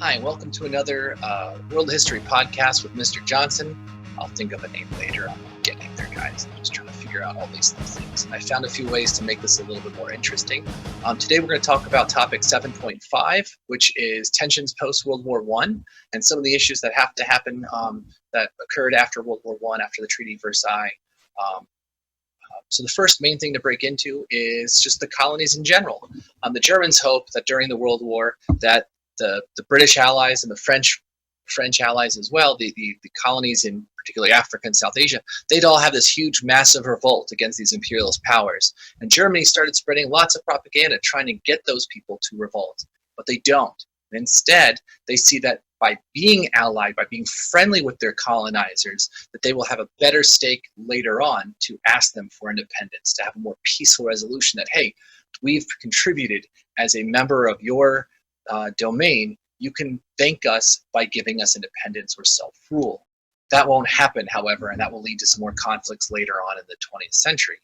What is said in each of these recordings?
Hi, and welcome to another World History podcast with Mr. Johnson. I'll think of a name later. I'm getting there, guys. I'm just trying to figure out all these things. And I found a few ways to make this a little bit more interesting. Today we're going to talk about topic 7.5, which is tensions post-World War I, and some of the issues that have to happen that occurred after World War I, after the Treaty of Versailles. So the first main thing to break into is just the colonies in general. The Germans hoped that during the World War that the British allies and the French allies as well, the colonies in particularly Africa and South Asia, they'd all have this huge, massive revolt against these imperialist powers. And Germany started spreading lots of propaganda trying to get those people to revolt, but they don't. Instead, they see that by being allied, by being friendly with their colonizers, that they will have a better stake later on to ask them for independence, to have a more peaceful resolution that, hey, we've contributed as a member of your domain, you can thank us by giving us independence or self-rule. That won't happen, however, and that will lead to some more conflicts later on in the 20th century.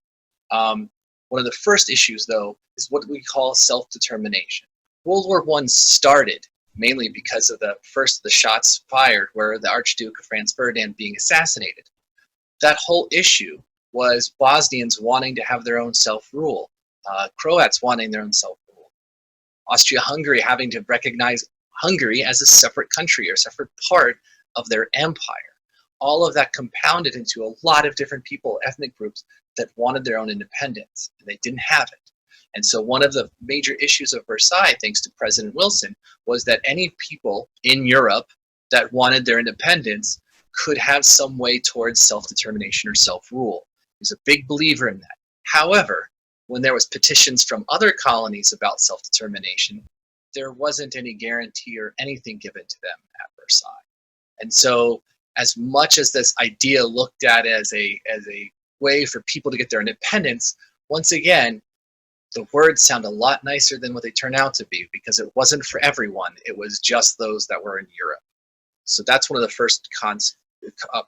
One of the first issues, though, is what we call self-determination. World War I started mainly because of the first of the shots fired where the Archduke of Franz Ferdinand being assassinated. That whole issue was Bosnians wanting to have their own self-rule, Croats wanting their own self-rule, Austria-Hungary having to recognize Hungary as a separate country or separate part of their empire. All of that compounded into a lot of different people, ethnic groups, that wanted their own independence, and they didn't have it. And so one of the major issues of Versailles, thanks to President Wilson, was that any people in Europe that wanted their independence could have some way towards self-determination or self-rule. He was a big believer in that. However, when there was petitions from other colonies about self-determination, there wasn't any guarantee or anything given to them at Versailles. And so as much as this idea looked at as a way for people to get their independence, once again, the words sound a lot nicer than what they turn out to be, because it wasn't for everyone. It was just those that were in Europe. So that's one of the first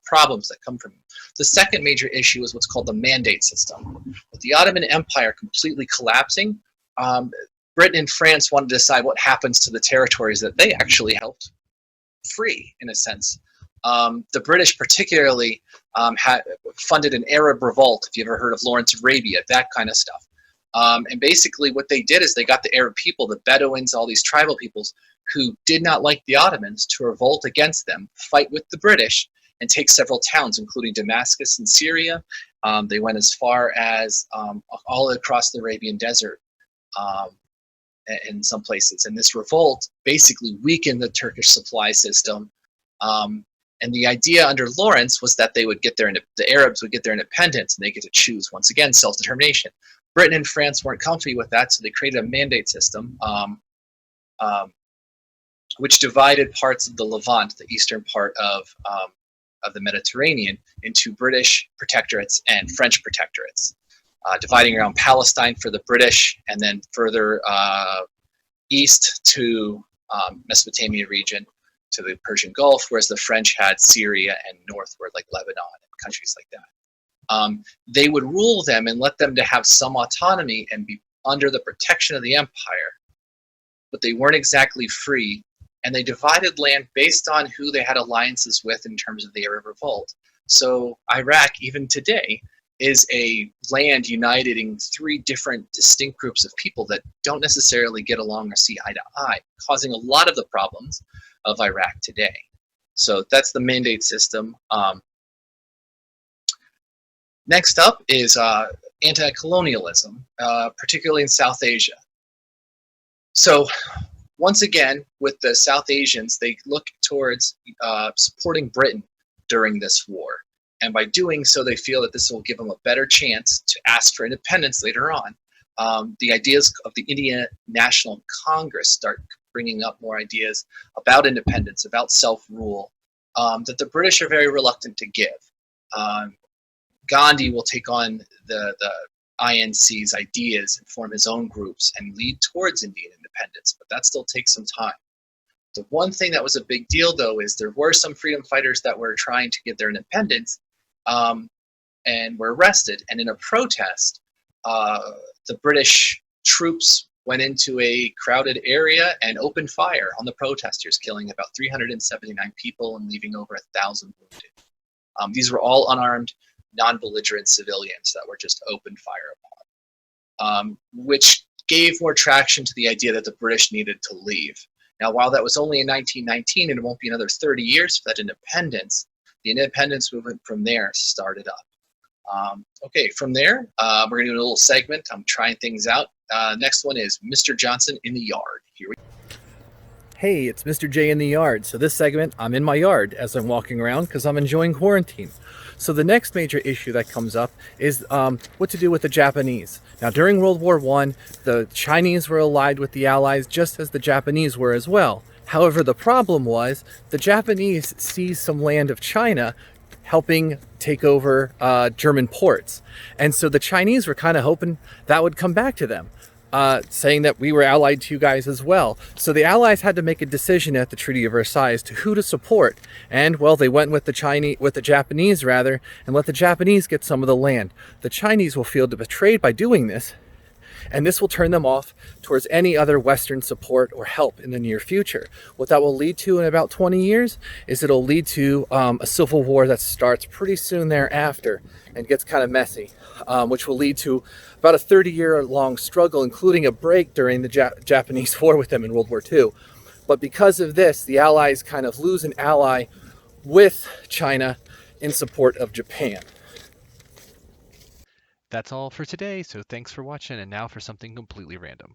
problems that come from it. The second major issue is what's called the mandate system. With the Ottoman Empire completely collapsing, Britain and France wanted to decide what happens to the territories that they actually helped free, in a sense. The British particularly had funded an Arab revolt, if you ever heard of Lawrence of Arabia, that kind of stuff. And basically what they did is they got the Arab people, the Bedouins, all these tribal peoples who did not like the Ottomans, to revolt against them, fight with the British, and take several towns, including Damascus in Syria. They went as far as all across the Arabian Desert in some places. And this revolt basically weakened the Turkish supply system. And the idea under Lawrence was that they would get the Arabs would get their independence, and they get to choose, once again, self-determination. Britain and France weren't comfy with that, so they created a mandate system, which divided parts of the Levant, the eastern part of the Mediterranean, into British protectorates and French protectorates, dividing around Palestine for the British, and then further east to Mesopotamia region, to the Persian Gulf, whereas the French had Syria, and northward like Lebanon and countries like that. They would rule them and let them to have some autonomy and be under the protection of the empire, but they weren't exactly free, and they divided land based on who they had alliances with in terms of the Arab Revolt. So Iraq, even today, is a land uniting three different distinct groups of people that don't necessarily get along or see eye to eye, causing a lot of the problems of Iraq today. So that's the mandate system. Next up is anti-colonialism, particularly in South Asia. So once again, with the South Asians, they look towards supporting Britain during this war. And by doing so, they feel that this will give them a better chance to ask for independence later on. The ideas of the Indian National Congress start bringing up more ideas about independence, about self-rule, that the British are very reluctant to give. Gandhi will take on the INC's ideas and form his own groups and lead towards Indian independence, but that still takes some time. The one thing that was a big deal, though, is there were some freedom fighters that were trying to get their independence and were arrested. And in a protest, the British troops went into a crowded area and opened fire on the protesters, killing about 379 people and leaving over 1,000 wounded. These were all unarmed, non-belligerent civilians that were just opened fire upon, which gave more traction to the idea that the British needed to leave. Now, while that was only in 1919, and it won't be another 30 years for that independence, the independence movement from there started up. Okay, from there, we're going to do a little segment. I'm trying things out. Next one is Mr. Johnson in the Yard. Here we go. Hey, it's Mr. J in the yard. So this segment, I'm in my yard as I'm walking around because I'm enjoying quarantine. So the next major issue that comes up is what to do with the Japanese. Now, during World War I, the Chinese were allied with the Allies just as the Japanese were as well. However, the problem was the Japanese seized some land of China, helping take over German ports. And so the Chinese were kind of hoping that would come back to them. Saying that we were allied to you guys as well. So the Allies had to make a decision at the Treaty of Versailles to who to support. And, well, they went with the Japanese, rather, and let the Japanese get some of the land. The Chinese will feel betrayed by doing this, and this will turn them off towards any other Western support or help in the near future. What that will lead to in about 20 years is it'll lead to a civil war that starts pretty soon thereafter and gets kind of messy, which will lead to about a 30-year-long struggle, including a break during the Japanese war with them in World War II. But because of this, the Allies kind of lose an ally with China in support of Japan. That's all for today, so thanks for watching, and now for something completely random.